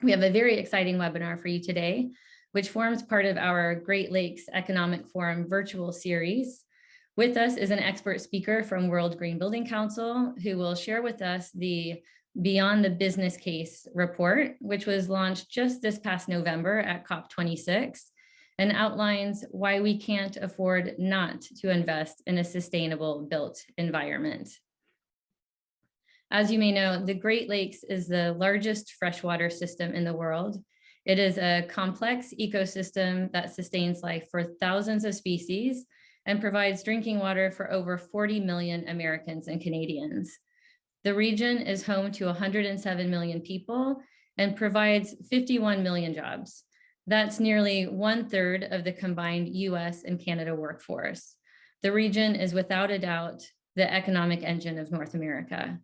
We have a very exciting webinar for you today, which forms part of our Great Lakes Economic Forum virtual series. With us is an expert speaker from World Green Building Council who will share with us the Beyond the Business Case report, which was launched just this past November at COP26 and outlines why we can't afford not to invest in a sustainable built environment. As you may know, the Great Lakes is the largest freshwater system in the world. It is a complex ecosystem that sustains life for thousands of species and provides drinking water for over 40 million Americans and Canadians. The region is home to 107 million people and provides 51 million jobs. That's nearly 1/3 of the combined US and Canada workforce. The region is without a doubt the economic engine of North America.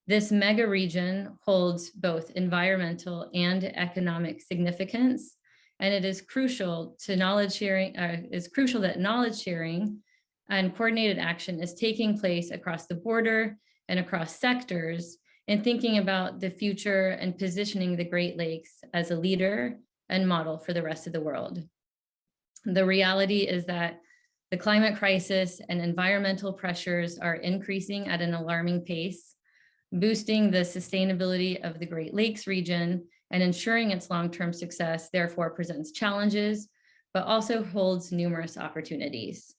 This mega region holds both environmental and economic significance, and it is crucial to knowledge sharing. It's crucial that knowledge sharing and coordinated action is taking place across the border and across sectors in thinking about the future and positioning the Great Lakes as a leader and model for the rest of the world. The reality is that the climate crisis and environmental pressures are increasing at an alarming pace, boosting the sustainability of the Great Lakes region and ensuring its long-term success therefore presents challenges, but also holds numerous opportunities.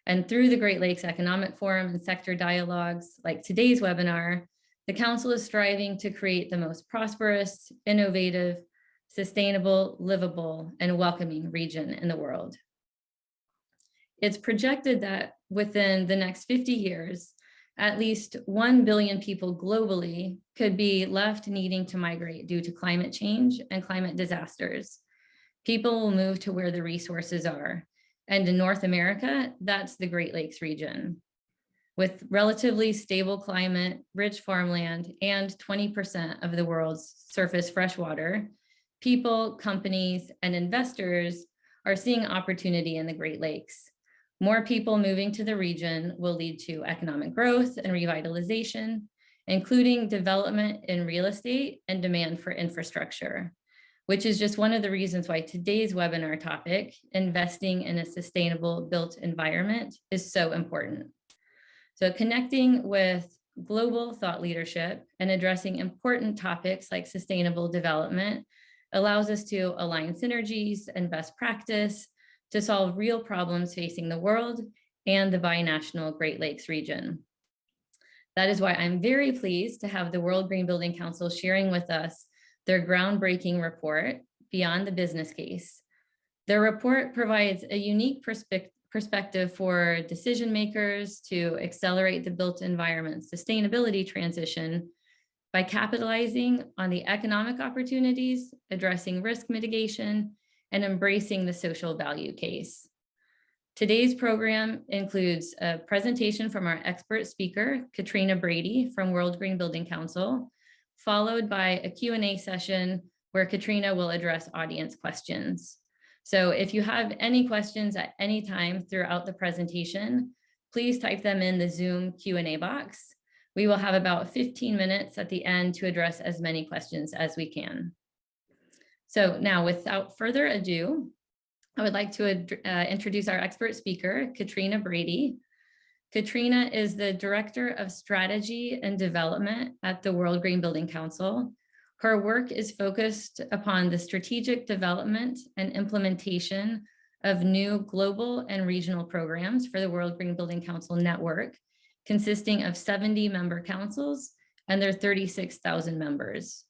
And through the Great Lakes Economic Forum and sector dialogues like today's webinar, the Council is striving to create the most prosperous, innovative, sustainable, livable, and welcoming region in the world. It's projected that within the next 50 years, at least 1 billion people globally could be left needing to migrate due to climate change and climate disasters. People will move to where the resources are. And in North America, that's the Great Lakes region. With relatively stable climate, rich farmland, and 20% of the world's surface freshwater, people, companies, and investors are seeing opportunity in the Great Lakes. More people moving to the region will lead to economic growth and revitalization, including development in real estate and demand for infrastructure, which is just one of the reasons why today's webinar topic, investing in a sustainable built environment, is so important. So connecting with global thought leadership and addressing important topics like sustainable development allows us to align synergies and best practice to solve real problems facing the world and the binational Great Lakes region. That is why I'm very pleased to have the World Green Building Council sharing with us their groundbreaking report, Beyond the Business Case. Their report provides a unique perspective for decision makers to accelerate the built environment sustainability transition by capitalizing on the economic opportunities, addressing risk mitigation, and embracing the social value case. Today's program includes a presentation from our expert speaker, Katrina Brady from World Green Building Council, followed by a Q&A session where Katrina will address audience questions. So if you have any questions at any time throughout the presentation, please type them in the Zoom Q&A box. We will have about 15 minutes at the end to address as many questions as we can. So now, without further ado, I would like to introduce our expert speaker, Katrina Brady. Katrina is the Director of Strategy and Development at the World Green Building Council. Her work is focused upon the strategic development and implementation of new global and regional programs for the World Green Building Council network, consisting of 70 member councils and their 36,000 members.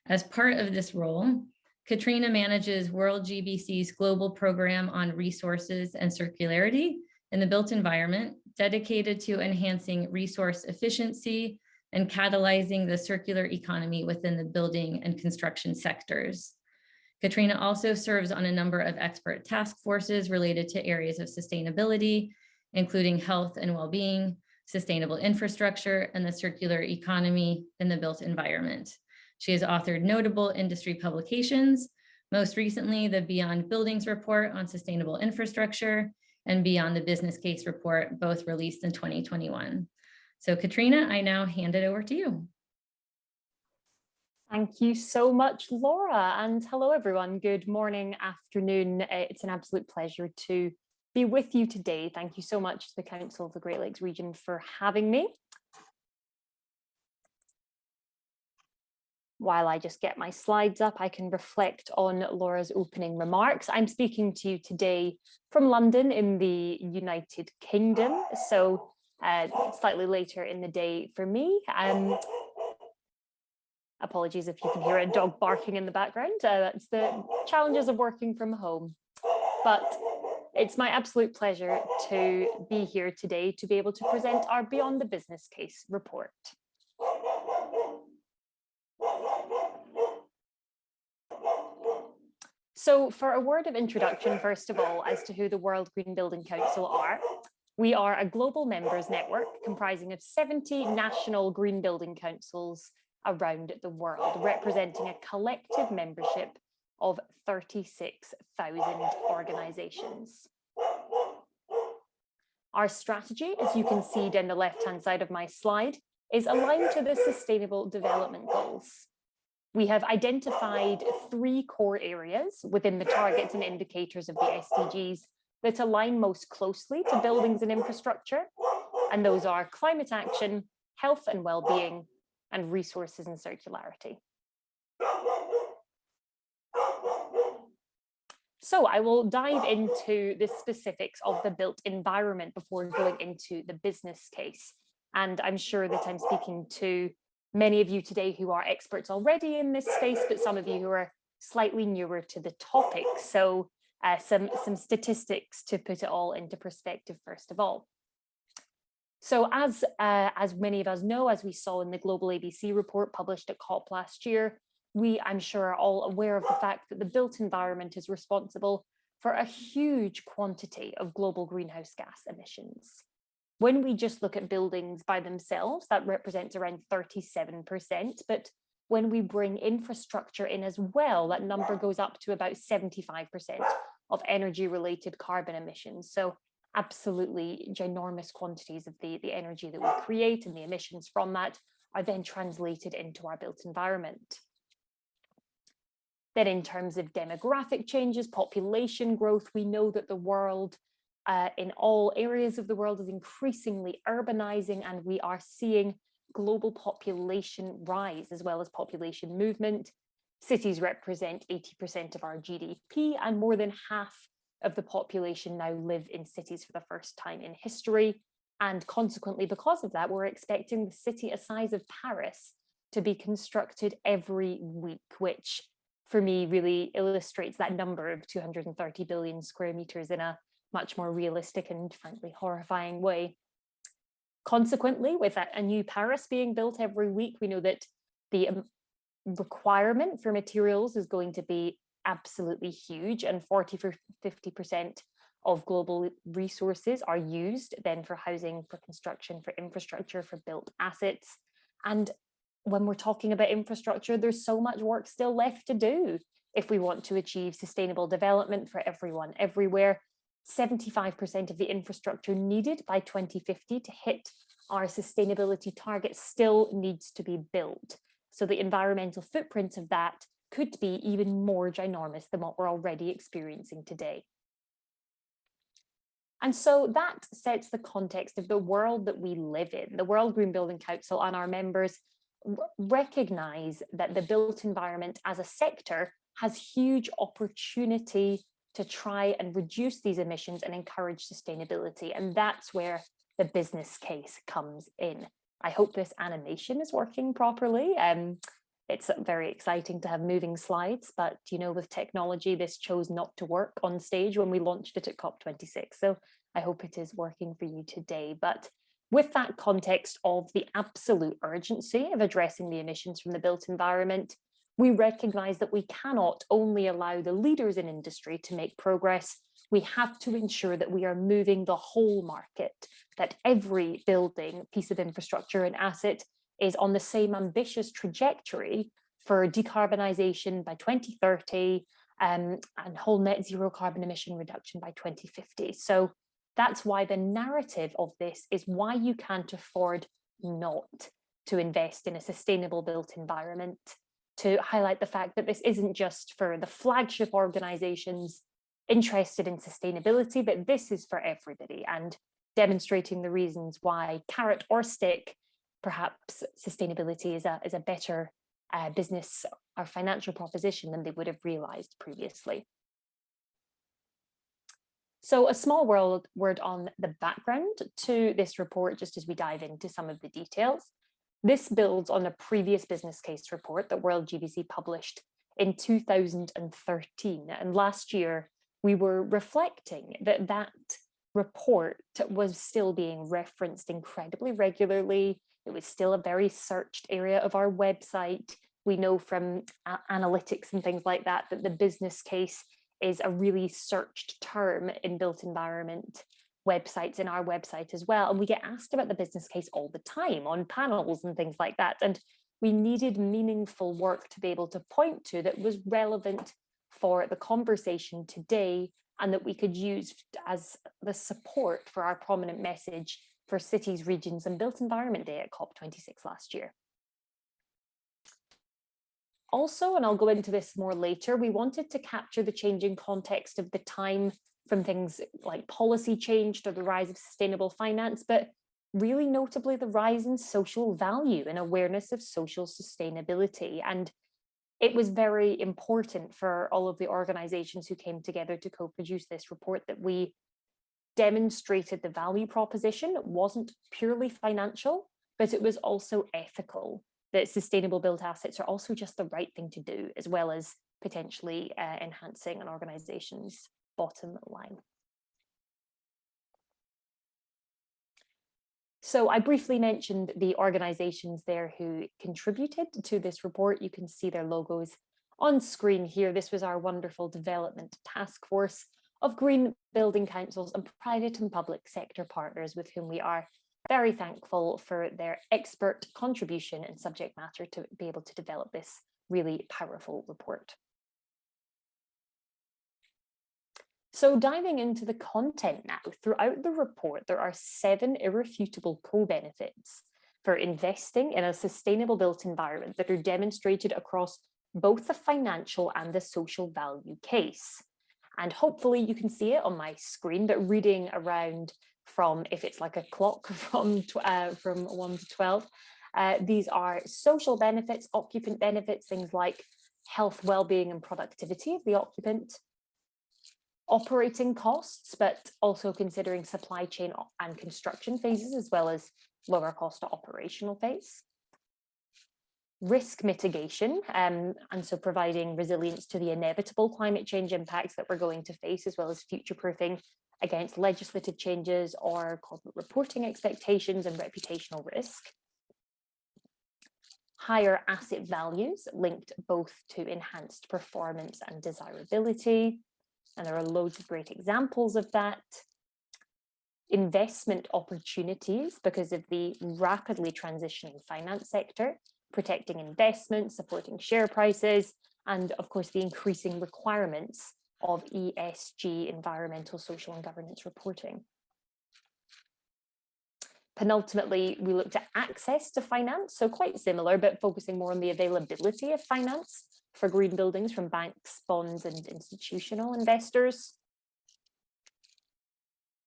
As part of this role, Katrina manages WorldGBC's global program on resources and circularity in the built environment, dedicated to enhancing resource efficiency and catalyzing the circular economy within the building and construction sectors. Katrina also serves on a number of expert task forces related to areas of sustainability, including health and well-being, sustainable infrastructure, and the circular economy in the built environment. She has authored notable industry publications, most recently the Beyond Buildings report on sustainable infrastructure and Beyond the Business Case report, both released in 2021. So Katrina, I now hand it over to you. Thank you so much, Laura, and hello everyone. Good morning, afternoon. It's an absolute pleasure to be with you today. Thank you so much to the Council of the Great Lakes Region for having me. While I just get my slides up, I can reflect on Laura's opening remarks. I'm speaking to you today from London in the United Kingdom, so slightly later in the day for me. Apologies if you can hear a dog barking in the background. That's the challenges of working from home. But it's my absolute pleasure to be here today to be able to present our Beyond the Business Case report. So for a word of introduction, first of all, as to who the World Green Building Council are, we are a global members network comprising of 70 national green building councils around the world, representing a collective membership of 36,000 organizations. Our strategy, as you can see down the left-hand side of my slide, is aligned to the Sustainable Development Goals. We have identified 3 core areas within the targets and indicators of the SDGs that align most closely to buildings and infrastructure, and those are climate action, health and well-being, and resources and circularity. So I will dive into the specifics of the built environment before going into the business case. And I'm sure that I'm speaking to many of you today who are experts already in this space, but some of you who are slightly newer to the topic. So some statistics to put it all into perspective, first of all. So as many of us know, as we saw in the Global ABC report published at COP last year, we, I'm sure, are all aware of the fact that the built environment is responsible for a huge quantity of global greenhouse gas emissions. When we just look at buildings by themselves, that represents around 37%, but when we bring infrastructure in as well, that number goes up to about 75% of energy-related carbon emissions. So absolutely ginormous quantities of the energy that we create and the emissions from that are then translated into our built environment. Then in terms of demographic changes, population growth, we know that the world in all areas of the world is increasingly urbanizing, and we are seeing global population rise as well as population movement. Cities represent 80% of our GDP, and more than half of the population now live in cities for the first time in history. And consequently, because of that, we're expecting the city a size of Paris to be constructed every week, which for me really illustrates that number of 230 billion square meters in a much more realistic and frankly horrifying way. Consequently, with a new Paris being built every week, we know that the requirement for materials is going to be absolutely huge, and 40 to 50% of global resources are used then for housing, for construction, for infrastructure, for built assets. And when we're talking about infrastructure, there's so much work still left to do if we want to achieve sustainable development for everyone, everywhere. 75% of the infrastructure needed by 2050 to hit our sustainability targets still needs to be built. So the environmental footprint of that could be even more ginormous than what we're already experiencing today. And so that sets the context of the world that we live in. The World Green Building Council and our members recognize that the built environment as a sector has huge opportunity to try and reduce these emissions and encourage sustainability. And that's where the business case comes in. I hope this animation is working properly. It's very exciting to have moving slides, but you know, with technology, this chose not to work on stage when we launched it at COP26. So I hope it is working for you today. But with that context of the absolute urgency of addressing the emissions from the built environment, we recognize that we cannot only allow the leaders in industry to make progress, we have to ensure that we are moving the whole market, that every building, piece of infrastructure and asset is on the same ambitious trajectory for decarbonisation by 2030 and whole net zero carbon emission reduction by 2050. So that's why the narrative of this is why you can't afford not to invest in a sustainable built environment. to highlight the fact that this isn't just for the flagship organizations interested in sustainability, but this is for everybody, and demonstrating the reasons why, carrot or stick, perhaps sustainability is a better business or financial proposition than they would have realized previously. So a small word on the background to this report, just as we dive into some of the details. This builds on a previous business case report that WorldGBC published in 2013. And last year, we were reflecting that that report was still being referenced incredibly regularly. It was still a very searched area of our website. We know from analytics and things like that, that the business case is a really searched term in built environment websites, in our website as well. And we get asked about the business case all the time on panels and things like that. And we needed meaningful work to be able to point to that was relevant for the conversation today, and that we could use as the support for our prominent message for cities, regions, and built environment day at COP26 last year. Also, and I'll go into this more later, we wanted to capture the changing context of the time, from things like policy change to the rise of sustainable finance, but really notably the rise in social value and awareness of social sustainability. And it was very important for all of the organizations who came together to co-produce this report that we demonstrated the value proposition. It wasn't purely financial, but it was also ethical, that sustainable built assets are also just the right thing to do, as well as potentially enhancing an organization's bottom line. So I briefly mentioned the organizations there who contributed to this report. You can see their logos on screen here. This was our wonderful development task force of green building councils and private and public sector partners, with whom we are very thankful for their expert contribution and subject matter to be able to develop this really powerful report. So diving into the content now, throughout the report, there are 7 irrefutable co-benefits for investing in a sustainable built environment that are demonstrated across both the financial and the social value case. And hopefully you can see it on my screen, but reading around from, if it's like a clock, from 1 to 12, these are social benefits, occupant benefits, things like health, well-being and productivity of the occupant, operating costs, but also considering supply chain and construction phases, as well as lower cost operational phase. Risk mitigation, and so providing resilience to the inevitable climate change impacts that we're going to face, as well as future-proofing against legislative changes or corporate reporting expectations and reputational risk. Higher asset values linked both to enhanced performance and desirability. And there are loads of great examples of that. Investment opportunities because of the rapidly transitioning finance sector, protecting investment, supporting share prices, and of course the increasing requirements of ESG, environmental, social and governance reporting. Penultimately, we looked at access to finance, so quite similar, but focusing more on the availability of finance for green buildings from banks, bonds, and institutional investors.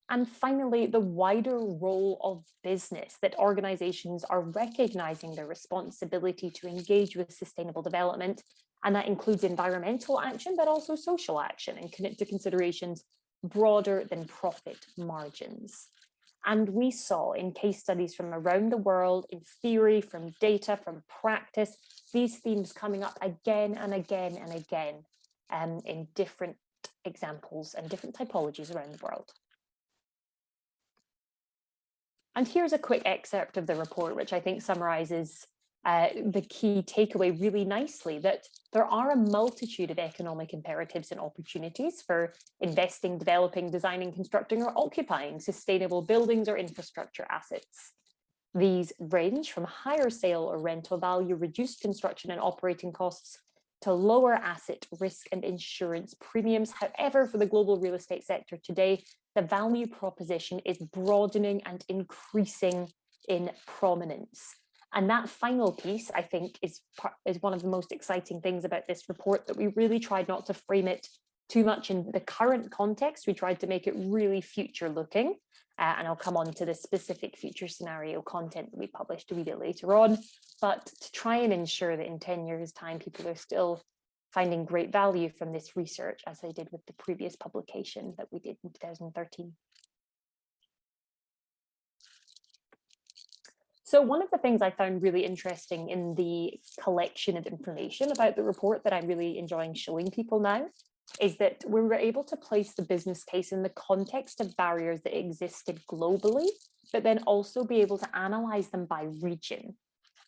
And finally, the wider role of business, that organizations are recognizing their responsibility to engage with sustainable development, and that includes environmental action, but also social action, and commit to considerations broader than profit margins. And we saw in case studies from around the world, in theory, from data, from practice, these themes coming up again and again and again in different examples and different typologies around the world. And here's a quick excerpt of the report, which I think summarizes the key takeaway really nicely, that there are a multitude of economic imperatives and opportunities for investing, developing, designing, constructing, or occupying sustainable buildings or infrastructure assets. These range from higher sale or rental value, reduced construction and operating costs, to lower asset risk and insurance premiums. However, for the global real estate sector today, the value proposition is broadening and increasing in prominence. And that final piece, I think, is one of the most exciting things about this report, that we really tried not to frame it too much in the current context. We tried to make it really future looking. And I'll come on to the specific future scenario content that we published a wee bit later on, but to try and ensure that in 10 years' time, people are still finding great value from this research, as I did with the previous publication that we did in 2013. So one of the things I found really interesting in the collection of information about the report that I'm really enjoying showing people now is that we were able to place the business case in the context of barriers that existed globally, but then also be able to analyze them by region.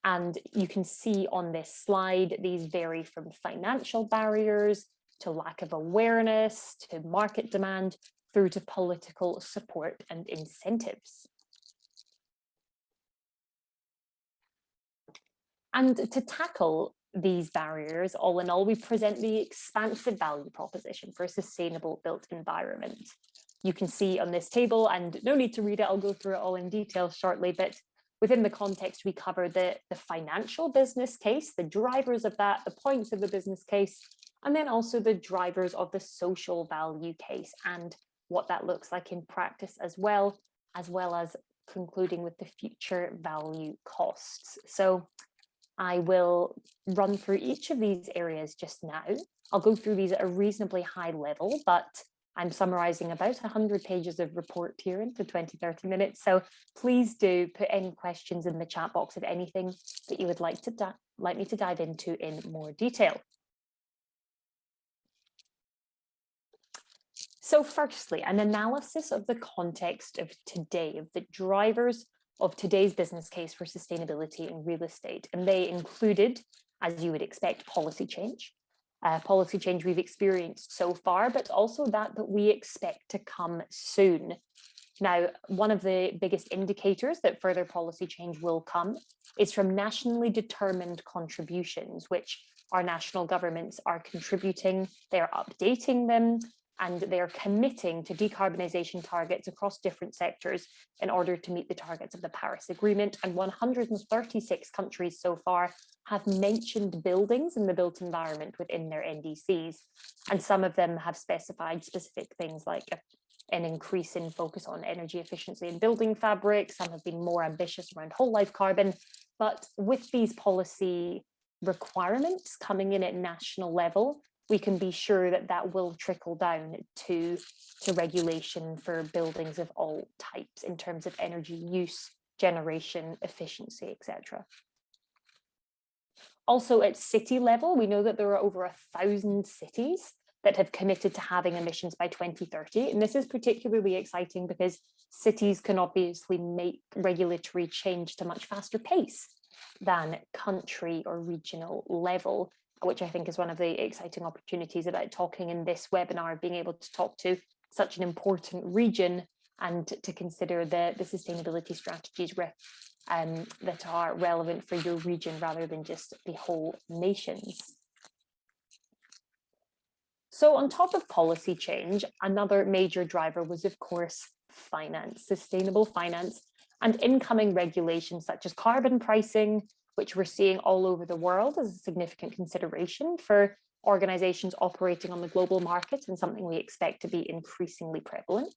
And you can see on this slide, these vary from financial barriers to lack of awareness, to market demand, through to political support and incentives. And to tackle these barriers, all in all, we present the expansive value proposition for a sustainable built environment. You can see on this table, and no need to read it, I'll go through it all in detail shortly, but within the context, we cover the financial business case, the drivers of that, the points of the business case, and then also the drivers of the social value case and what that looks like in practice as well as concluding with the future value costs. So I will run through each of these areas just now. I'll go through these at a reasonably high level, but I'm summarizing about 100 pages of report here into 20-30 minutes. So please do put any questions in the chat box of anything that you would like me to dive into in more detail. So firstly, an analysis of the context of today, of the drivers of today's business case for sustainability in real estate. And they included, as you would expect, policy change we've experienced so far, but also that we expect to come soon. Now, one of the biggest indicators that further policy change will come is from nationally determined contributions, which our national governments are contributing, they're updating them, and they're committing to decarbonisation targets across different sectors in order to meet the targets of the Paris Agreement. And 136 countries so far have mentioned buildings in the built environment within their NDCs. And some of them have specified specific things like an increase in focus on energy efficiency in building fabric. Some have been more ambitious around whole life carbon. But with these policy requirements coming in at national level, we can be sure that that will trickle down to regulation for buildings of all types in terms of energy use, generation, efficiency, etc. Also at city level, we know that there are over 1,000 cities that have committed to having emissions by 2030. And this is particularly exciting because cities can obviously make regulatory change to much faster pace than country or regional level, which I think is one of the exciting opportunities about talking in this webinar, being able to talk to such an important region and to consider the sustainability strategies that are relevant for your region rather than just the whole nations. So on top of policy change, another major driver was, of course, finance, sustainable finance, and incoming regulations such as carbon pricing, which we're seeing all over the world as a significant consideration for organizations operating on the global market and something we expect to be increasingly prevalent.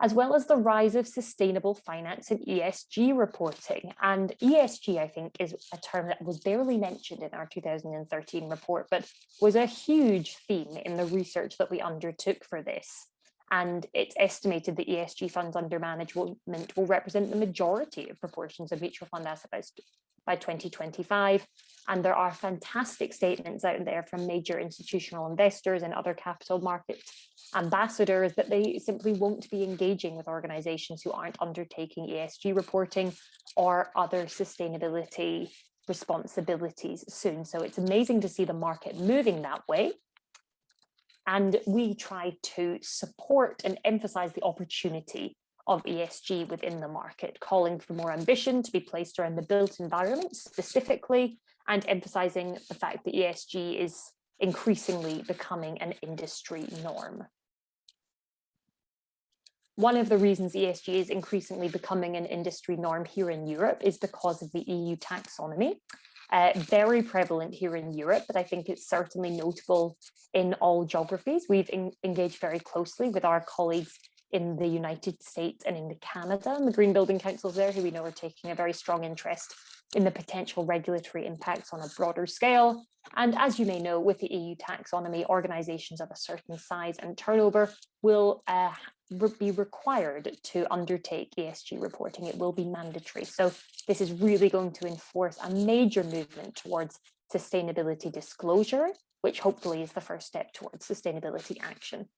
As well as the rise of sustainable finance and ESG reporting. And ESG, I think, is a term that was barely mentioned in our 2013 report, but was a huge theme in the research that we undertook for this. And it's estimated that ESG funds under management will represent the majority of proportions of mutual fund assets by 2025. And there are fantastic statements out there from major institutional investors and other capital market ambassadors that they simply won't be engaging with organizations who aren't undertaking ESG reporting or other sustainability responsibilities soon. So it's amazing to see the market moving that way. And we try to support and emphasize the opportunity of ESG within the market, calling for more ambition to be placed around the built environment specifically, and emphasizing the fact that ESG is increasingly becoming an industry norm. One of the reasons ESG is increasingly becoming an industry norm here in Europe is because of the EU taxonomy. Very prevalent here in Europe, but I think it's certainly notable in all geographies. We've engaged very closely with our colleagues in the United States and in Canada, and the Green Building Councils there, who we know are taking a very strong interest in the potential regulatory impacts on a broader scale. And as you may know, with the EU taxonomy, organisations of a certain size and turnover will be required to undertake ESG reporting. It will be mandatory. So this is really going to enforce a major movement towards sustainability disclosure, which hopefully is the first step towards sustainability action.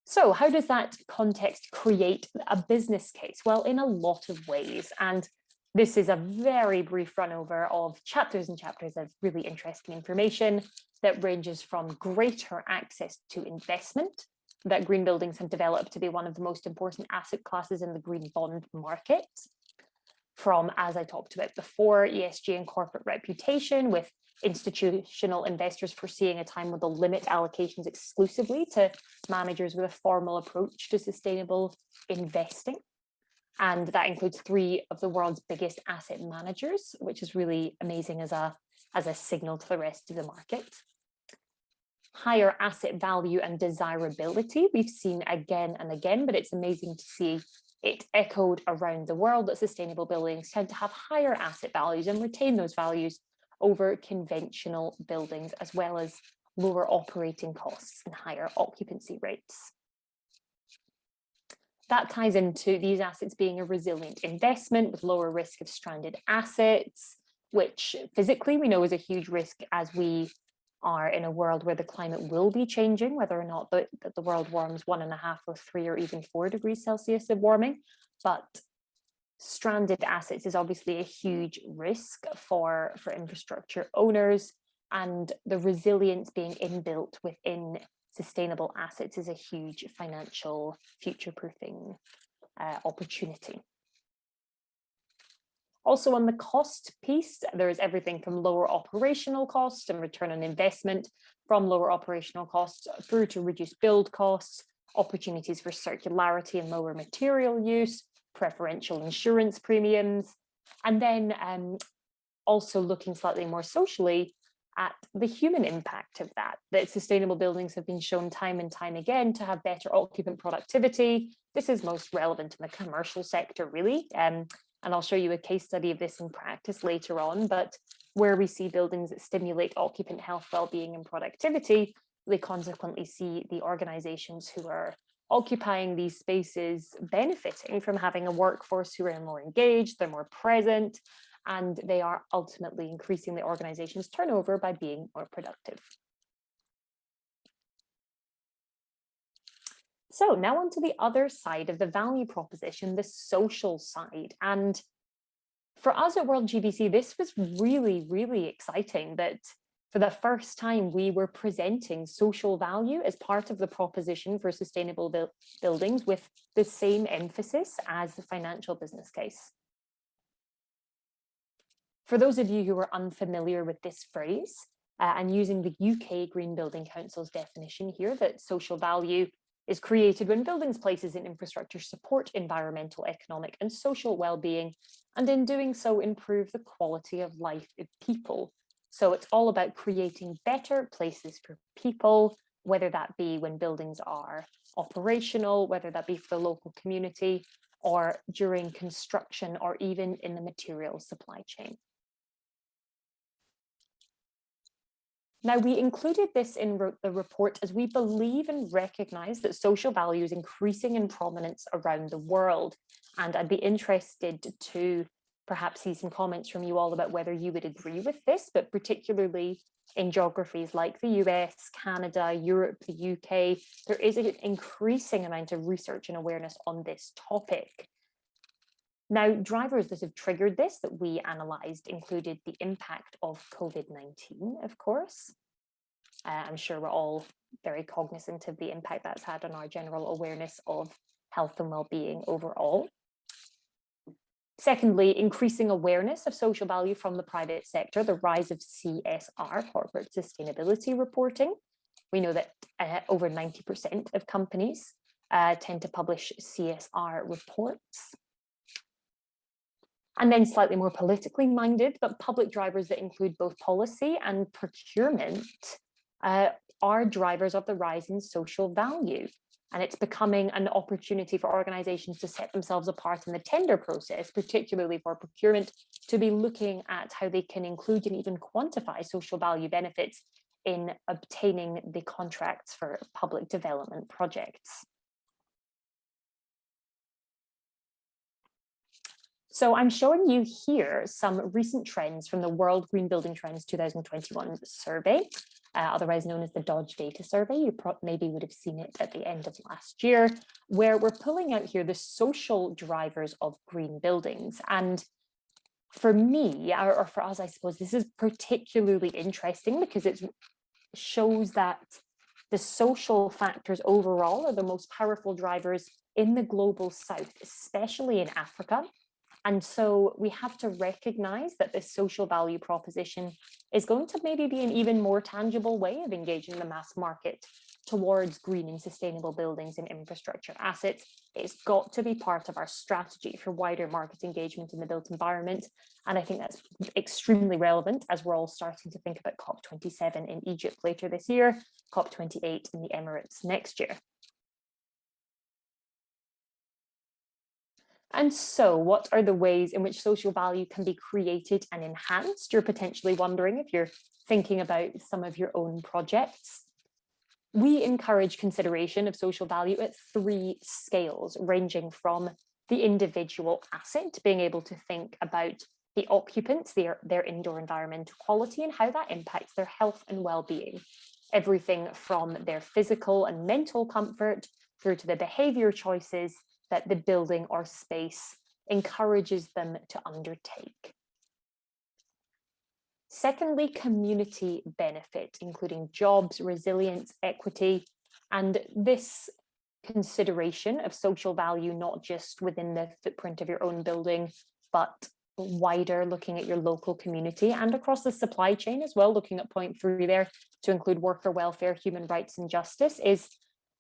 So how does that context create a business case? Well, in a lot of ways. And this is a very brief run over of chapters and chapters of really interesting information that ranges from greater access to investment that green buildings have developed to be one of the most important asset classes in the green bond market, from, as I talked about before, ESG and corporate reputation, with institutional investors foreseeing a time when they'll limit allocations exclusively to managers with a formal approach to sustainable investing. And that includes 3 of the world's biggest asset managers, which is really amazing as a signal to the rest of the market. Higher asset value and desirability, we've seen again and again, but it's amazing to see it echoed around the world that sustainable buildings tend to have higher asset values and retain those values over conventional buildings, as well as lower operating costs and higher occupancy rates. That ties into these assets being a resilient investment with lower risk of stranded assets, which physically we know is a huge risk as we are in a world where the climate will be changing, whether or not the world warms 1.5 or 3 or even 4 degrees Celsius of warming. But stranded assets is obviously a huge risk for infrastructure owners, and the resilience being inbuilt within sustainable assets is a huge financial future-proofing opportunity. Also on the cost piece, there is everything from lower operational costs and return on investment from lower operational costs through to reduced build costs, opportunities for circularity and lower material use, preferential insurance premiums, and then also looking slightly more socially at the human impact of that sustainable buildings have been shown time and time again to have better occupant productivity. This is most relevant in the commercial sector, really. And I'll show you a case study of this in practice later on, but where we see buildings that stimulate occupant health, well-being and productivity, they consequently see the organizations who are occupying these spaces benefiting from having a workforce who are more engaged, they're more present, and they are ultimately increasing the organization's turnover by being more productive. So now on to the other side of the value proposition, the social side. And for us at WorldGBC, this was really, really exciting that for the first time we were presenting social value as part of the proposition for sustainable buildings with the same emphasis as the financial business case. For those of you who are unfamiliar with this phrase, I'm using the UK Green Building Council's definition here, that social value is created when buildings, places and infrastructure support environmental, economic and social well-being, and in doing so improve the quality of life of people. So it's all about creating better places for people, whether that be when buildings are operational, whether that be for the local community, or during construction, or even in the material supply chain. Now, we included this in the report as we believe and recognise that social value is increasing in prominence around the world. And I'd be interested to perhaps see some comments from you all about whether you would agree with this, but particularly in geographies like the US, Canada, Europe, the UK, there is an increasing amount of research and awareness on this topic. Now, drivers that have triggered this that we analysed included the impact of COVID-19, of course. I'm sure we're all very cognizant of the impact that's had on our general awareness of health and well-being overall. Secondly, increasing awareness of social value from the private sector, the rise of CSR, corporate sustainability reporting, We know that over 90% of companies tend to publish CSR reports. And then slightly more politically minded, but public drivers that include both policy and procurement are drivers of the rise in social value. And it's becoming an opportunity for organizations to set themselves apart in the tender process, particularly for procurement, to be looking at how they can include and even quantify social value benefits in obtaining the contracts for public development projects. So I'm showing you here some recent trends from the World Green Building Trends 2021 survey, otherwise known as the Dodge Data Survey. You maybe would have seen it at the end of last year, where we're pulling out here the social drivers of green buildings. And for me, or for us, I suppose, this is particularly interesting because it shows that the social factors overall are the most powerful drivers in the global south, especially in Africa. And so we have to recognize that this social value proposition is going to maybe be an even more tangible way of engaging the mass market towards green and sustainable buildings and infrastructure assets. It's got to be part of our strategy for wider market engagement in the built environment. And I think that's extremely relevant as we're all starting to think about COP27 in Egypt later this year, COP28 in the Emirates next year. And so what are the ways in which social value can be created and enhanced? You're potentially wondering if you're thinking about some of your own projects. We encourage consideration of social value at 3 scales, ranging from the individual asset, being able to think about the occupants, their indoor environmental quality, and how that impacts their health and well-being. Everything from their physical and mental comfort through to the behavior choices that the building or space encourages them to undertake. Secondly, community benefit, including jobs, resilience, equity, and this consideration of social value, not just within the footprint of your own building, but wider, looking at your local community and across the supply chain as well, looking at point 3 there to include worker welfare, human rights, and justice, is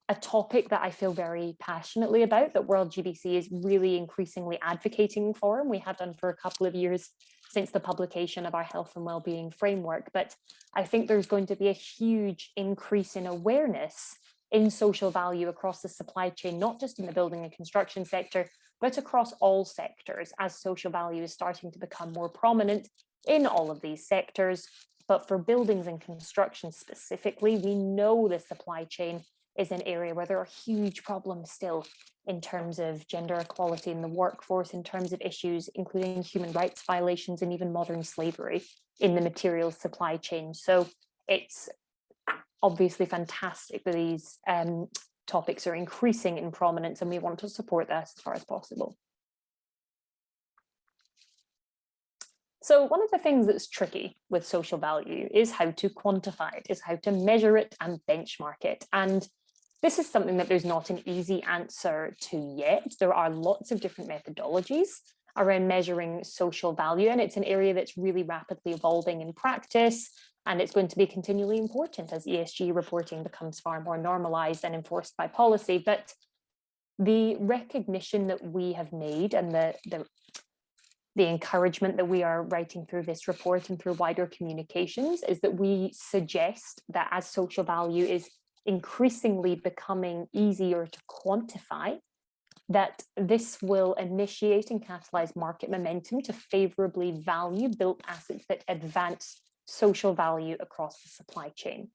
a topic that I feel very passionately about, that WorldGBC is really increasingly advocating for, and we have done for a couple of years since the publication of our health and well-being framework. But I think there's going to be a huge increase in awareness in social value across the supply chain, not just in the building and construction sector, but across all sectors, as social value is starting to become more prominent in all of these sectors. But for buildings and construction specifically, we know the supply chain is an area where there are huge problems still in terms of gender equality in the workforce, in terms of issues including human rights violations and even modern slavery in the materials supply chain. So it's obviously fantastic that these topics are increasing in prominence, and we want to support that as far as possible. So one of the things that's tricky with social value is how to quantify it, is how to measure it and benchmark it. And this is something that there's not an easy answer to yet. There are lots of different methodologies around measuring social value, and it's an area that's really rapidly evolving in practice, and it's going to be continually important as ESG reporting becomes far more normalized and enforced by policy. But the recognition that we have made and the encouragement that we are writing through this report and through wider communications is that we suggest that as social value is increasingly becoming easier to quantify, that this will initiate and catalyze market momentum to favorably value built assets that advance social value across the supply chain.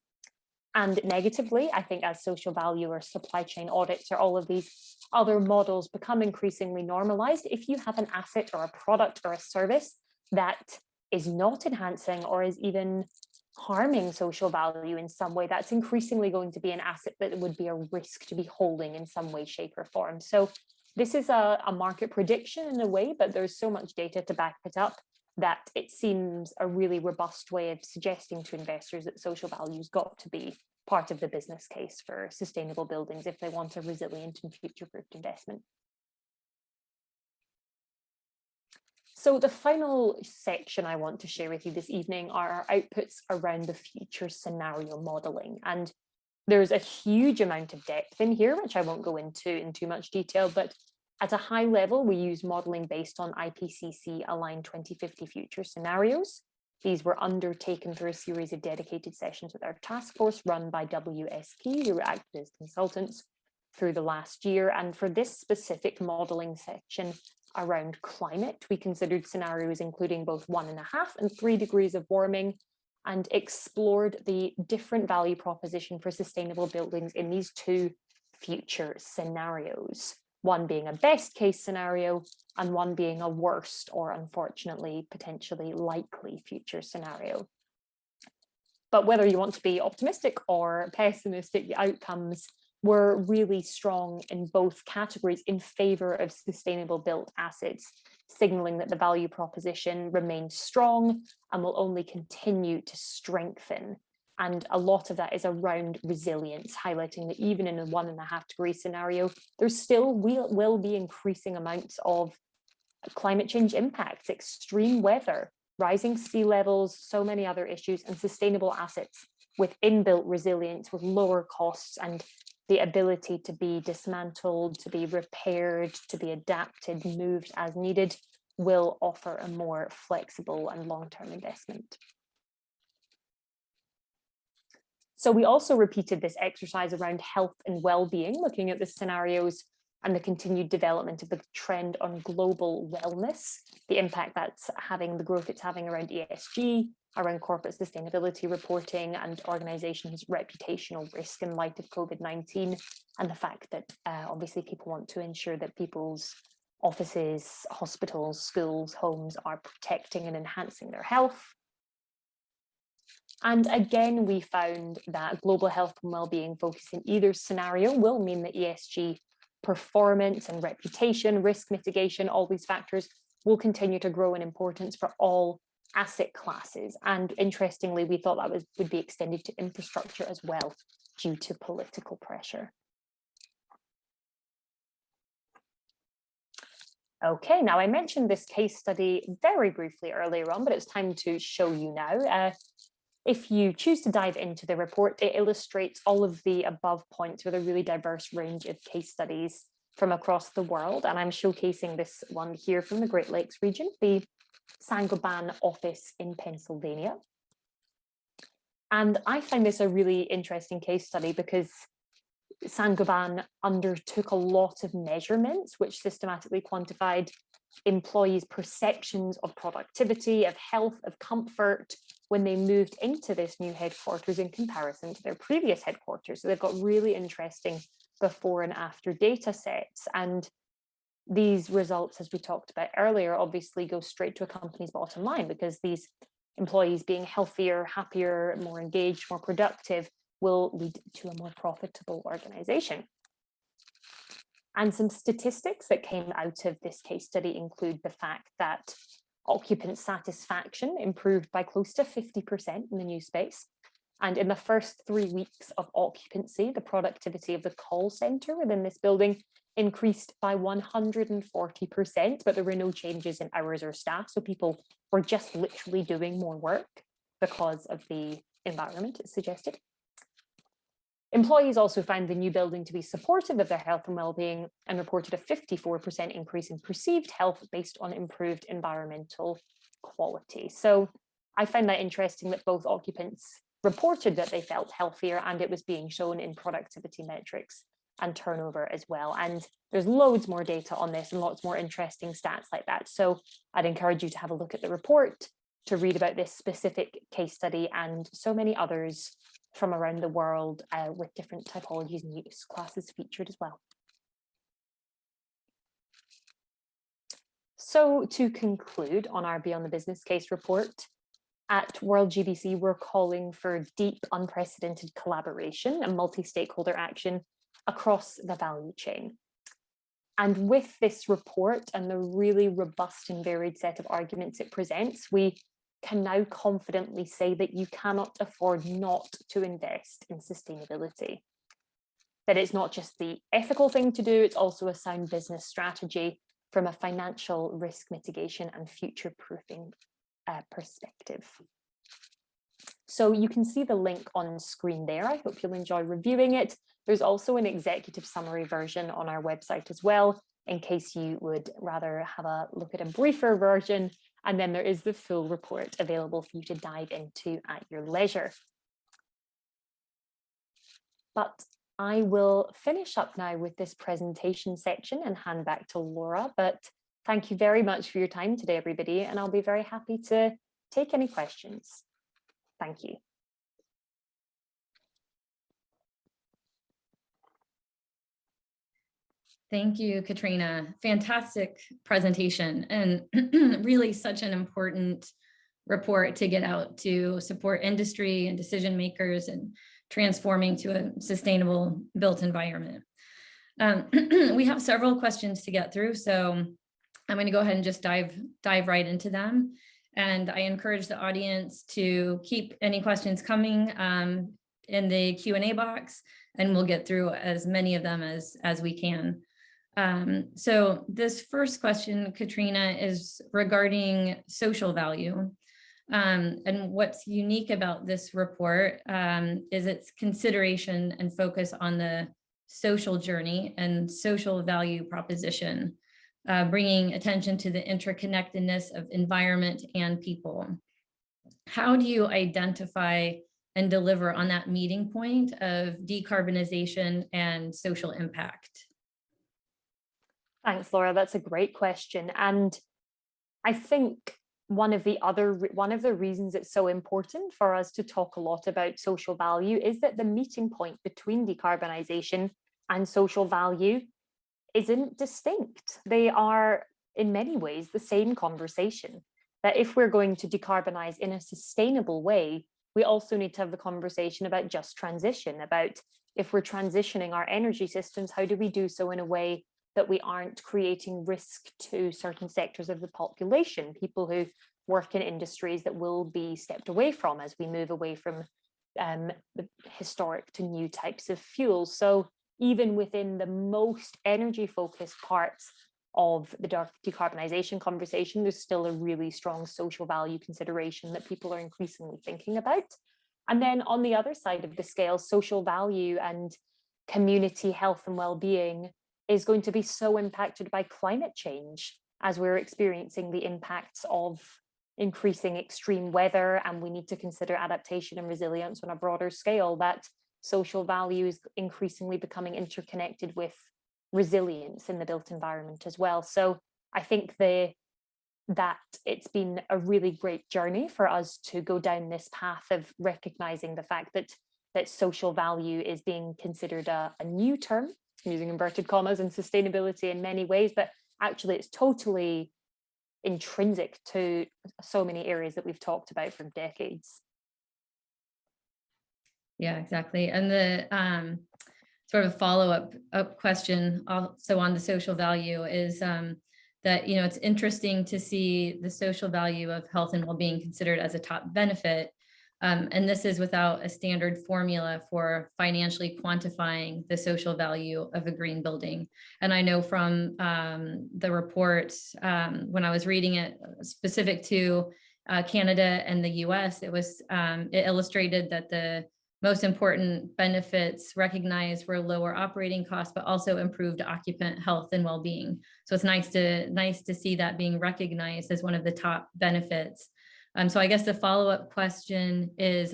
And negatively, I think as social value or supply chain audits or all of these other models become increasingly normalized, if you have an asset or a product or a service that is not enhancing or is even harming social value in some way, that's increasingly going to be an asset that would be a risk to be holding in some way, shape, or form. So this is a market prediction in a way, but there's so much data to back it up that it seems a really robust way of suggesting to investors that social value's got to be part of the business case for sustainable buildings if they want a resilient and future-proofed investment. So the final section I want to share with you this evening are our outputs around the future scenario modeling. And There's a huge amount of depth in here, which I won't go into in too much detail, but at a high level, we use modeling based on IPCC aligned 2050 future scenarios. These were undertaken through a series of dedicated sessions with our task force run by WSP, who acted as consultants through the last year. And for this specific modeling section around climate, we considered scenarios including both 1.5 and 3 degrees of warming, and explored the different value proposition for sustainable buildings in these 2 future scenarios. One being a best case scenario and one being a worst or unfortunately potentially likely future scenario. But whether you want to be optimistic or pessimistic, the outcomes were really strong in both categories in favor of sustainable built assets, signaling that the value proposition remains strong and will only continue to strengthen. And a lot of that is around resilience, highlighting that even in a 1.5 degree scenario, there still will be increasing amounts of climate change impacts, extreme weather, rising sea levels, so many other issues, and sustainable assets with inbuilt resilience, with lower costs and the ability to be dismantled, to be repaired, to be adapted, moved as needed, will offer a more flexible and long-term investment. So we also repeated this exercise around health and well-being, looking at the scenarios and the continued development of the trend on global wellness, the impact that's having, the growth it's having around ESG, around corporate sustainability reporting and organizations' reputational risk in light of COVID-19, and the fact that obviously people want to ensure that people's offices, hospitals, schools, homes are protecting and enhancing their health. And again, we found that global health and well-being focus in either scenario will mean that ESG performance and reputation, risk mitigation, all these factors will continue to grow in importance for all asset classes. And interestingly, we thought that would be extended to infrastructure as well due to political pressure. Okay, now I mentioned this case study very briefly earlier on, but it's time to show you now. If you choose to dive into the report, it illustrates all of the above points with a really diverse range of case studies from across the world. And I'm showcasing this one here from the Great Lakes region, the Saint-Gobain office in Pennsylvania. And I find this a really interesting case study because Saint-Gobain undertook a lot of measurements which systematically quantified employees' perceptions of productivity, of health, of comfort when they moved into this new headquarters in comparison to their previous headquarters. So they've got really interesting before and after data sets. And these results, as we talked about earlier, obviously go straight to a company's bottom line, because these employees being healthier, happier, more engaged, more productive will lead to a more profitable organization. And some statistics that came out of this case study include the fact that occupant satisfaction improved by close to 50% in the new space. And in the first 3 weeks of occupancy, the productivity of the call center within this building increased by 140%, but there were no changes in hours or staff. So people were just literally doing more work because of the environment it suggested. Employees also found the new building to be supportive of their health and well-being and reported a 54% increase in perceived health based on improved environmental quality. So I find that interesting that both occupants reported that they felt healthier, and it was being shown in productivity metrics and turnover as well. And there's loads more data on this and lots more interesting stats like that. So I'd encourage you to have a look at the report to read about this specific case study and so many others from around the world with different typologies and use classes featured as well. So to conclude on our Beyond the Business Case report, at WorldGBC, we're calling for deep, unprecedented collaboration and multi-stakeholder action across the value chain. And with this report and the really robust and varied set of arguments it presents, we can now confidently say that you cannot afford not to invest in sustainability. That it's not just the ethical thing to do, it's also a sound business strategy from a financial risk mitigation and future-proofing perspective. So you can see the link on screen there. I hope you'll enjoy reviewing it. There's also an executive summary version on our website as well, in case you would rather have a look at a briefer version. And then there is the full report available for you to dive into at your leisure. But I will finish up now with this presentation section and hand back to Laura. But thank you very much for your time today, everybody. And I'll be very happy to take any questions. Thank you. Thank you, Katrina. Fantastic presentation, and really such an important report to get out to support industry and decision makers and transforming to a sustainable built environment. We have several questions to get through, so I'm going to go ahead and just dive right into them. And I encourage the audience to keep any questions coming in the Q&A box, and we'll get through as many of them as we can. So this first question, Katrina, is regarding social value. And what's unique about this report is its consideration and focus on the social journey and social value proposition, bringing attention to the interconnectedness of environment and people. How do you identify and deliver on that meeting point of decarbonization and social impact? Thanks, Laura. That's a great question. And I think one of the reasons it's so important for us to talk a lot about social value is that the meeting point between decarbonisation and social value isn't distinct. They are, in many ways, the same conversation. That if we're going to decarbonise in a sustainable way, we also need to have the conversation about just transition, about if we're transitioning our energy systems, how do we do so in a way that we aren't creating risk to certain sectors of the population, people who work in industries that will be stepped away from as we move away from the historic to new types of fuels. So even within the most energy focused parts of the decarbonisation conversation, there's still a really strong social value consideration that people are increasingly thinking about. And then on the other side of the scale, social value and community health and well-being is going to be so impacted by climate change as we're experiencing the impacts of increasing extreme weather, and we need to consider adaptation and resilience on a broader scale, that social value is increasingly becoming interconnected with resilience in the built environment as well. So I think that it's been a really great journey for us to go down this path of recognizing the fact that social value is being considered a new term, using inverted commas, and sustainability in many ways, but actually it's totally intrinsic to so many areas that we've talked about for decades. Yeah, exactly. And the sort of follow-up question also on the social value is that, it's interesting to see the social value of health and well-being considered as a top benefit. And this is without a standard formula for financially quantifying the social value of a green building. And I know from the report, when I was reading it specific to Canada and the US, it illustrated that the most important benefits recognized were lower operating costs, but also improved occupant health and well-being. So it's nice to see that being recognized as one of the top benefits. So I guess the follow-up question is,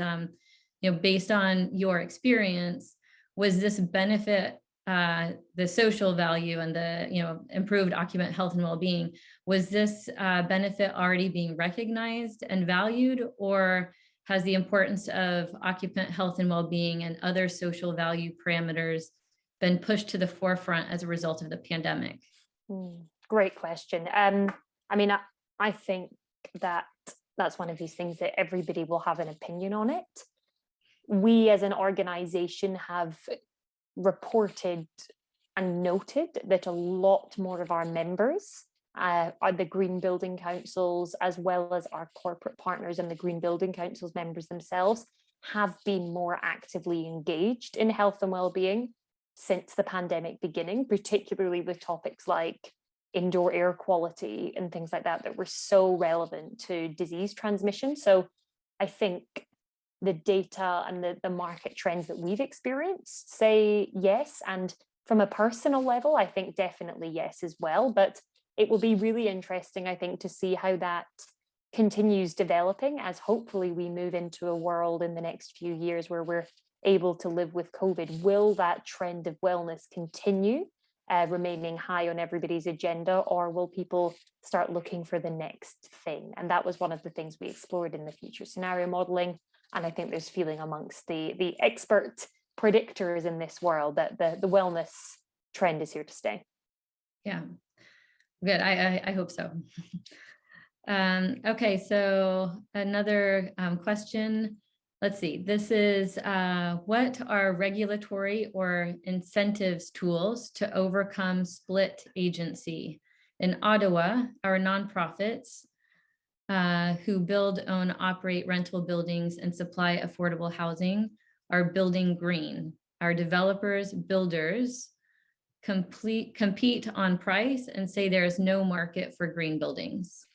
based on your experience, was this benefit, the social value and the improved occupant health and well-being, was this benefit already being recognized and valued, or has the importance of occupant health and well-being and other social value parameters been pushed to the forefront as a result of the pandemic? Great question. I think that's one of these things that everybody will have an opinion on it. We as an organization have reported and noted that a lot more of our members are the Green Building Councils, as well as our corporate partners and the Green Building Councils members themselves, have been more actively engaged in health and well-being since the pandemic beginning, particularly with topics like indoor air quality and things like that were so relevant to disease transmission. So I think the data and the market trends that we've experienced say yes. And from a personal level, I think definitely yes as well. But it will be really interesting, I think, to see how that continues developing as hopefully we move into a world in the next few years where we're able to live with COVID. Will that trend of wellness continue remaining high on everybody's agenda, or will people start looking for the next thing? And that was one of the things we explored in the future scenario modeling. And I think there's feeling amongst the expert predictors in this world that the wellness trend is here to stay. Yeah, good. I hope so. Okay, so another question. Let's see, this is what are regulatory or incentives tools to overcome split agency? In Ottawa, our nonprofits who build, own, operate rental buildings and supply affordable housing are building green. Our developers, builders compete on price and say there is no market for green buildings.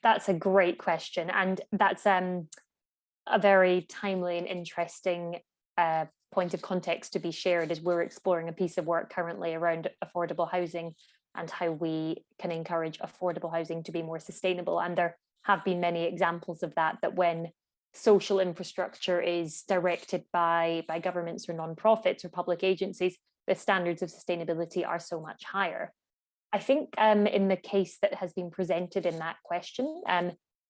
That's a great question. And that's a very timely and interesting point of context to be shared as we're exploring a piece of work currently around affordable housing and how we can encourage affordable housing to be more sustainable. And there have been many examples of that when social infrastructure is directed by governments or nonprofits or public agencies, the standards of sustainability are so much higher. I think in the case that has been presented in that question,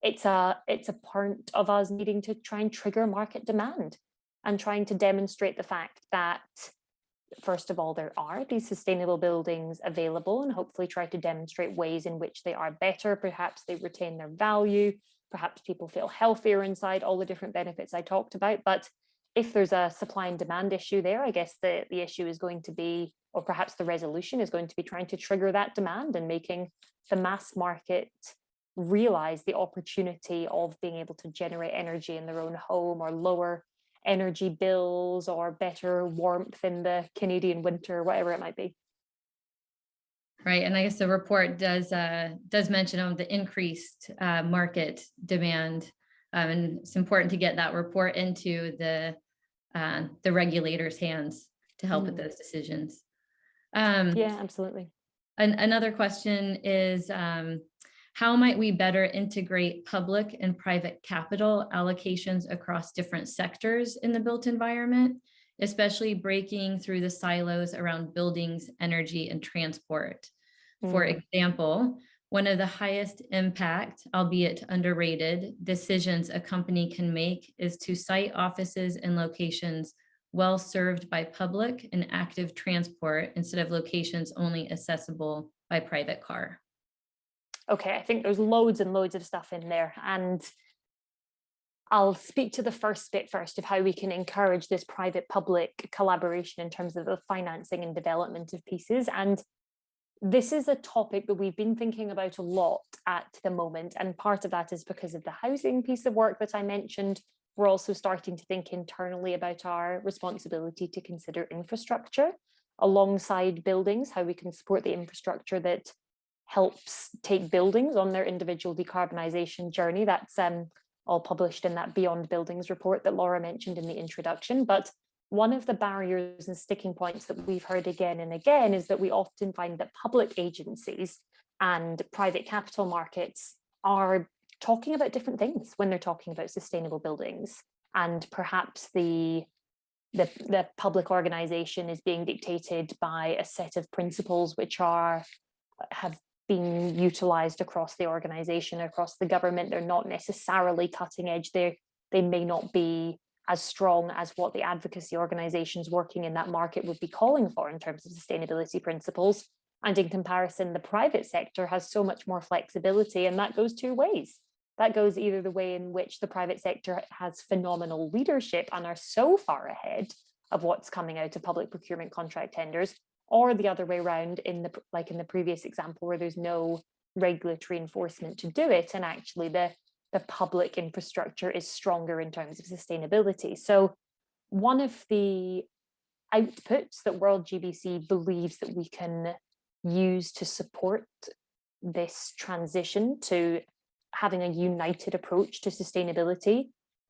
it's a part of us needing to try and trigger market demand and trying to demonstrate the fact that, first of all, there are these sustainable buildings available, and hopefully try to demonstrate ways in which they are better. Perhaps they retain their value, perhaps people feel healthier inside, all the different benefits I talked about. But if there's a supply and demand issue there, I guess the issue is going to be, or perhaps the resolution is going to be trying to trigger that demand and making the mass market realize the opportunity of being able to generate energy in their own home, or lower energy bills, or better warmth in the Canadian winter, whatever it might be. Right, and I guess the report does mention the increased market demand, and it's important to get that report into the regulators' hands to help with those decisions. Yeah, absolutely. Another question is, how might we better integrate public and private capital allocations across different sectors in the built environment, especially breaking through the silos around buildings, energy, and transport? For example, one of the highest impact, albeit underrated, decisions a company can make is to site offices in locations well served by public and active transport instead of locations only accessible by private car. Okay, I think there's loads and loads of stuff in there. And I'll speak to the first bit first of how we can encourage this private-public collaboration in terms of the financing and development of pieces. And this is a topic that we've been thinking about a lot at the moment. And part of that is because of the housing piece of work that I mentioned. We're also starting to think internally about our responsibility to consider infrastructure alongside buildings, how we can support the infrastructure that helps take buildings on their individual decarbonisation journey. That's all published in that Beyond Buildings report that Laura mentioned in the introduction. But one of the barriers and sticking points that we've heard again and again is that we often find that public agencies and private capital markets are talking about different things when they're talking about sustainable buildings. And perhaps the public organization is being dictated by a set of principles which have been utilized across the organization, across the government. They're not necessarily cutting edge. They may not be as strong as what the advocacy organizations working in that market would be calling for in terms of sustainability principles. And in comparison, the private sector has so much more flexibility, and that goes two ways. That goes either the way in which the private sector has phenomenal leadership and are so far ahead of what's coming out of public procurement contract tenders, or the other way around, like in the previous example, where there's no regulatory enforcement to do it, and actually the public infrastructure is stronger in terms of sustainability. So one of the outputs that WorldGBC believes that we can use to support this transition to having a united approach to sustainability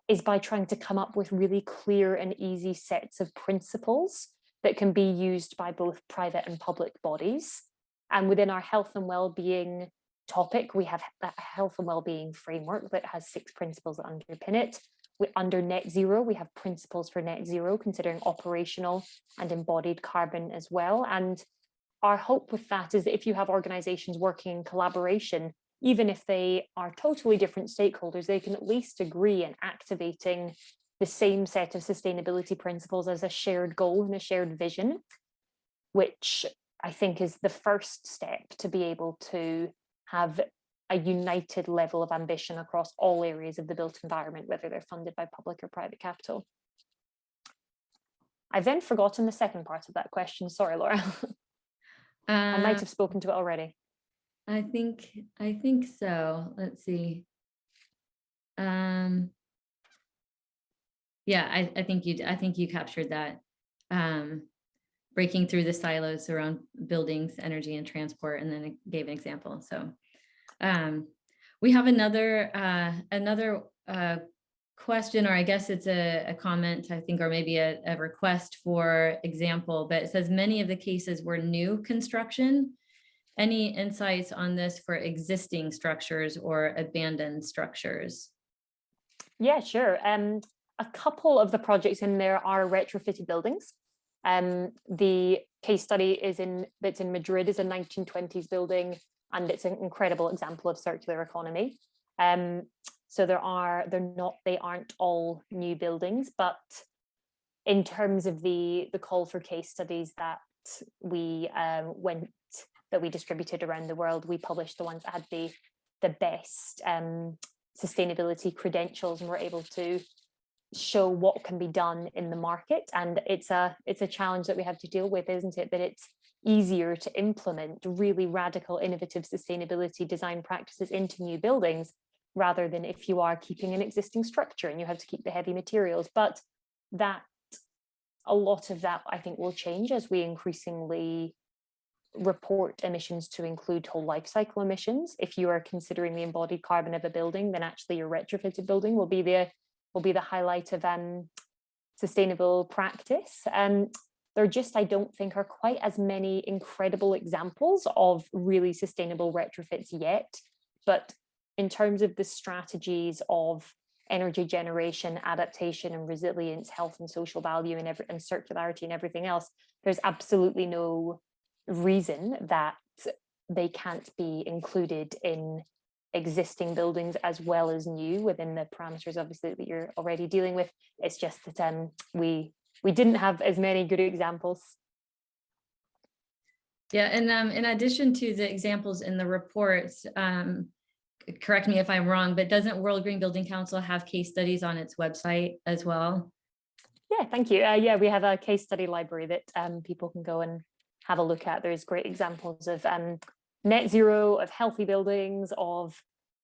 is by trying to come up with really clear and easy sets of principles that can be used by both private and public bodies. And within our health and well-being topic, we have that health and well-being framework that has 6 principles that underpin it. Under net zero, we have principles for net zero, considering operational and embodied carbon as well. And our hope with that is that if you have organizations working in collaboration, even if they are totally different stakeholders, they can at least agree in activating the same set of sustainability principles as a shared goal and a shared vision, which I think is the first step to be able to have a united level of ambition across all areas of the built environment, whether they're funded by public or private capital. I've then forgotten the second part of that question. Sorry, Laura. I might have spoken to it already. I think so. Let's see. Yeah, I think you captured that. Breaking through the silos around buildings, energy, and transport, and then it gave an example. So we have another question, or I guess it's a comment, I think, or maybe a request for example, but it says many of the cases were new construction. Any insights on this for existing structures or abandoned structures? Yeah, sure. A couple of the projects in there are retrofitted buildings. The case study that's in Madrid is a 1920s building, and it's an incredible example of circular economy. So they aren't all new buildings, but in terms of the call for case studies that we distributed around the world, we published the ones that had the best sustainability credentials, and were able to show what can be done in the market. And it's a challenge that we have to deal with, isn't it? That it's easier to implement really radical, innovative sustainability design practices into new buildings, rather than if you are keeping an existing structure and you have to keep the heavy materials. But a lot of that, I think, will change as we increasingly report emissions to include whole life cycle emissions. If you are considering the embodied carbon of a building, then actually your retrofitted building will be the highlight of sustainable practice. There just, I don't think, are quite as many incredible examples of really sustainable retrofits yet. But in terms of the strategies of energy generation, adaptation and resilience, health and social value, and circularity and everything else, there's absolutely no reason that they can't be included in existing buildings as well as new, within the parameters obviously that you're already dealing with. It's just that we didn't have as many good examples. Yeah, and in addition to the examples in the reports, correct me if I'm wrong, but doesn't World Green Building Council have case studies on its website as well? Yeah, thank you. Yeah, we have a case study library that people can go and have a look at. There's great examples of net zero, of healthy buildings, of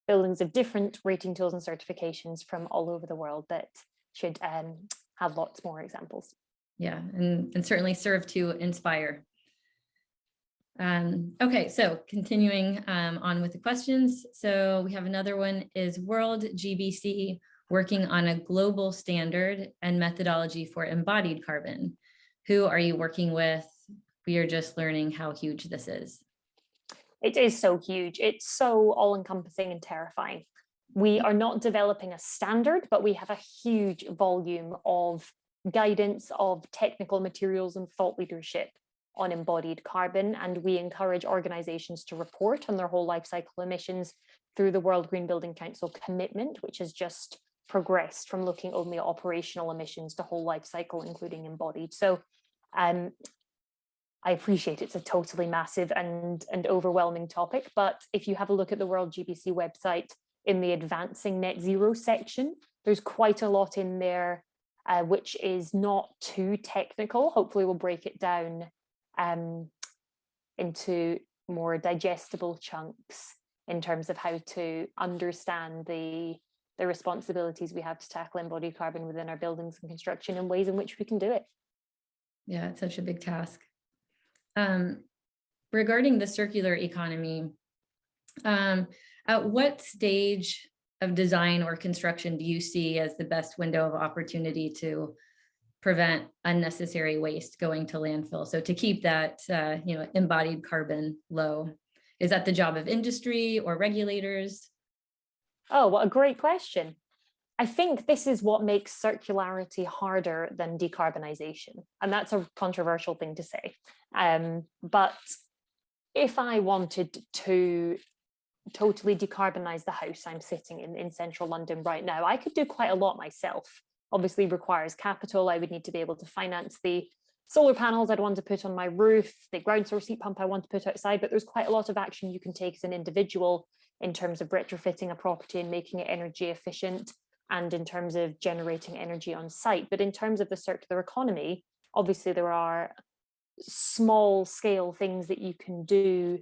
buildings of different rating tools and certifications from all over the world that should have lots more examples. Yeah, and certainly serve to inspire. Okay, so continuing on with the questions. So we have another one. Is WorldGBC working on a global standard and methodology for embodied carbon? Who are you working with? We are just learning how huge this is. It is so huge. It's so all-encompassing and terrifying. We are not developing a standard, but we have a huge volume of guidance, of technical materials and thought leadership on embodied carbon. And we encourage organizations to report on their whole life cycle emissions through the World Green Building Council commitment, which has just progressed from looking only at operational emissions to whole life cycle, including embodied. So I appreciate it's a totally massive and overwhelming topic, but if you have a look at the WorldGBC website, in the advancing net zero section, there's quite a lot in there which is not too technical. Hopefully we'll break it down into more digestible chunks in terms of how to understand the responsibilities we have to tackle embodied carbon within our buildings and construction, and ways in which we can do it. Yeah, it's such a big task. Regarding the circular economy, at what stage of design or construction do you see as the best window of opportunity to prevent unnecessary waste going to landfill? So to keep that, embodied carbon low, is that the job of industry or regulators? Oh, what a great question. I think this is what makes circularity harder than decarbonization. And that's a controversial thing to say. But if I wanted to totally decarbonize the house I'm sitting in central London right now, I could do quite a lot myself. Obviously requires capital. I would need to be able to finance the solar panels I'd want to put on my roof, the ground source heat pump I want to put outside, but there's quite a lot of action you can take as an individual in terms of retrofitting a property and making it energy efficient, and in terms of generating energy on site. But in terms of the circular economy, obviously there are small scale things that you can do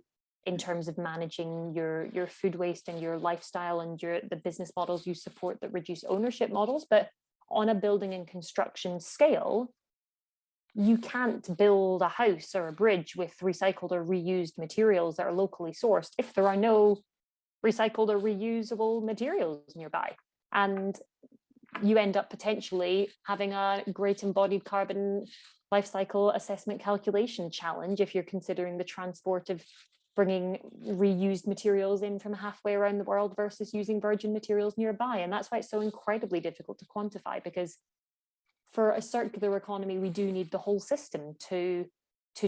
in terms of managing your food waste and your lifestyle and the business models you support that reduce ownership models. But on a building and construction scale, you can't build a house or a bridge with recycled or reused materials that are locally sourced if there are no recycled or reusable materials nearby. And you end up potentially having a great embodied carbon life cycle assessment calculation challenge if you're considering the transport of bringing reused materials in from halfway around the world versus using virgin materials nearby. And that's why it's so incredibly difficult to quantify, because for a circular economy, we do need the whole system to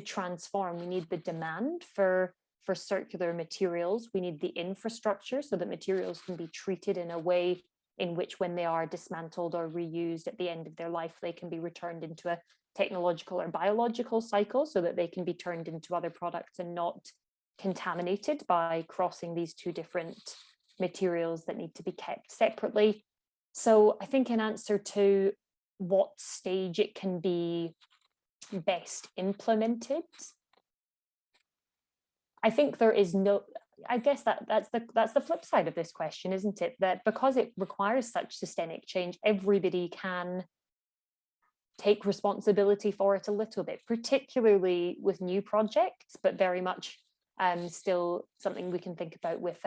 transform. We need the demand for circular materials. We need the infrastructure so that materials can be treated in a way in which, when they are dismantled or reused at the end of their life, they can be returned into a technological or biological cycle so that they can be turned into other products and not contaminated by crossing these two different materials that need to be kept separately. So I think in answer to what stage it can be best implemented, I think there is no, I guess that's the flip side of this question, isn't it? That because it requires such systemic change, everybody can take responsibility for it a little bit, particularly with new projects, but very much still something we can think about with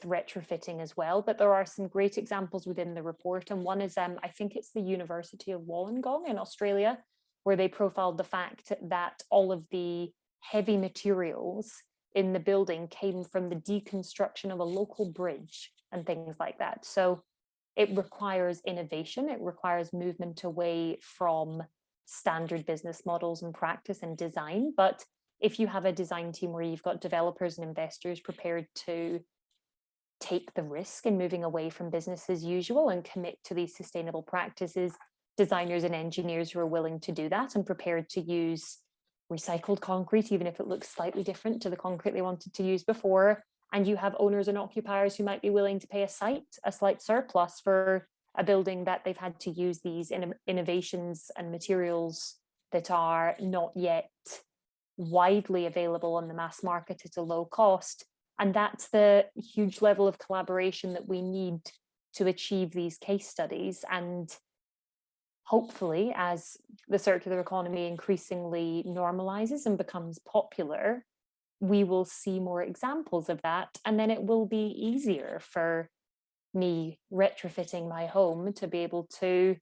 retrofitting as well. But there are some great examples within the report, and one is I think it's the University of Wollongong in Australia, where they profiled the fact that all of the heavy materials in the building came from the deconstruction of a local bridge and things like that. So it requires innovation, it requires movement away from standard business models and practice and design. But if you have a design team where you've got developers and investors prepared to take the risk in moving away from business as usual and commit to these sustainable practices, designers and engineers who are willing to do that and prepared to use recycled concrete, even if it looks slightly different to the concrete they wanted to use before, and you have owners and occupiers who might be willing to pay a slight surplus for a building that they've had to use these innovations and materials that are not yet widely available on the mass market at a low cost. And that's the huge level of collaboration that we need to achieve these case studies. And hopefully, as the circular economy increasingly normalizes and becomes popular, we will see more examples of that. And then it will be easier for me retrofitting my home to be able to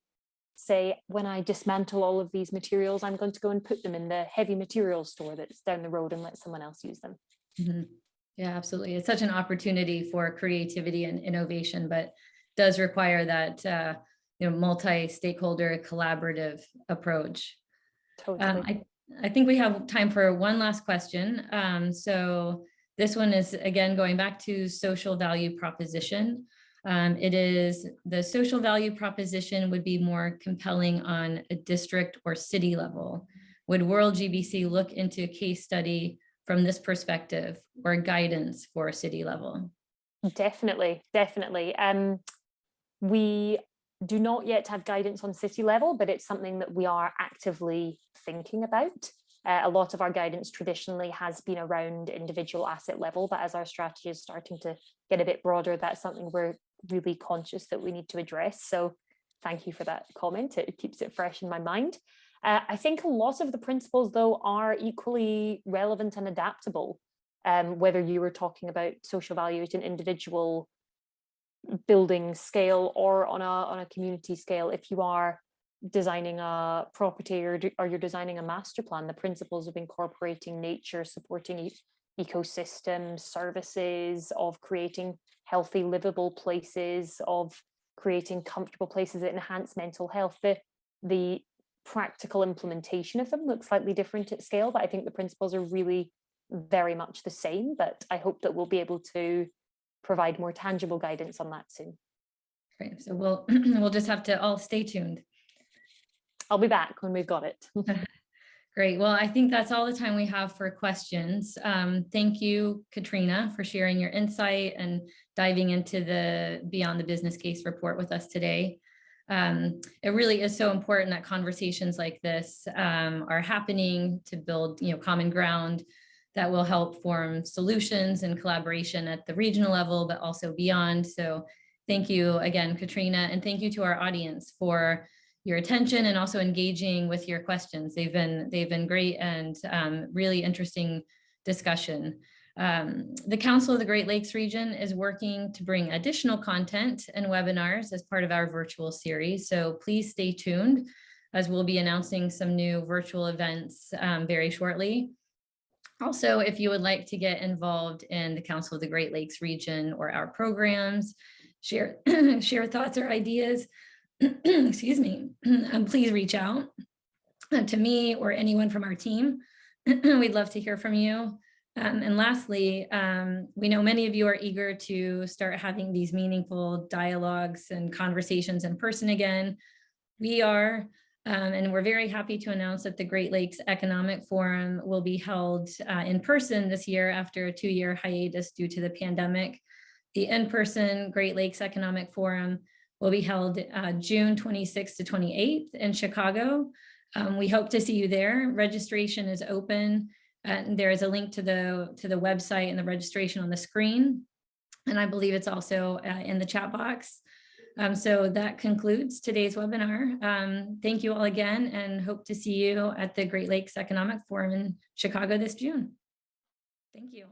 say, when I dismantle all of these materials, I'm going to go and put them in the heavy materials store that's down the road and let someone else use them. Mm-hmm. Yeah, absolutely. It's such an opportunity for creativity and innovation, but does require that multi-stakeholder collaborative approach. Totally. I think we have time for one last question. So this one is, again, going back to social value proposition. It is the social value proposition would be more compelling on a district or city level. Would WorldGBC look into a case study from this perspective or guidance for a city level? Definitely. We do not yet have guidance on city level, but it's something that we are actively thinking about. A lot of our guidance traditionally has been around individual asset level, but as our strategy is starting to get a bit broader, that's something we're really conscious that we need to address. So thank you for that comment. It keeps it fresh in my mind. I think a lot of the principles, though, are equally relevant and adaptable, whether you were talking about social value at an individual building scale or on a community scale. If you are designing a property or you're designing a master plan, the principles of incorporating nature, supporting ecosystems, services, of creating healthy, livable places, of creating comfortable places that enhance mental health. The practical implementation of them looks slightly different at scale, but I think the principles are really very much the same. But I hope that we'll be able to provide more tangible guidance on that soon. Great. So we'll just have to all stay tuned. I'll be back when we've got it. Great. Well, I think that's all the time we have for questions. Thank you, Katrina, for sharing your insight and diving into the Beyond the Business Case report with us today. It really is so important that conversations like this are happening to build, common ground that will help form solutions and collaboration at the regional level, but also beyond. So thank you again, Katrina, and thank you to our audience for your attention and also engaging with your questions. They've been great and really interesting discussion. The Council of the Great Lakes region is working to bring additional content and webinars as part of our virtual series. So please stay tuned as we'll be announcing some new virtual events very shortly. Also, if you would like to get involved in the Council of the Great Lakes region or our programs, share thoughts or ideas, excuse me, please reach out to me or anyone from our team. We'd love to hear from you. And lastly, we know many of you are eager to start having these meaningful dialogues and conversations in person again. We are, and we're very happy to announce that the Great Lakes Economic Forum will be held in person this year after a 2-year hiatus due to the pandemic. The in-person Great Lakes Economic Forum will be held June 26th to 28th in Chicago. We hope to see you there. Registration is open. There is a link to the website and the registration on the screen. And I believe it's also in the chat box. So that concludes today's webinar. Thank you all again and hope to see you at the Great Lakes Economic Forum in Chicago this June. Thank you.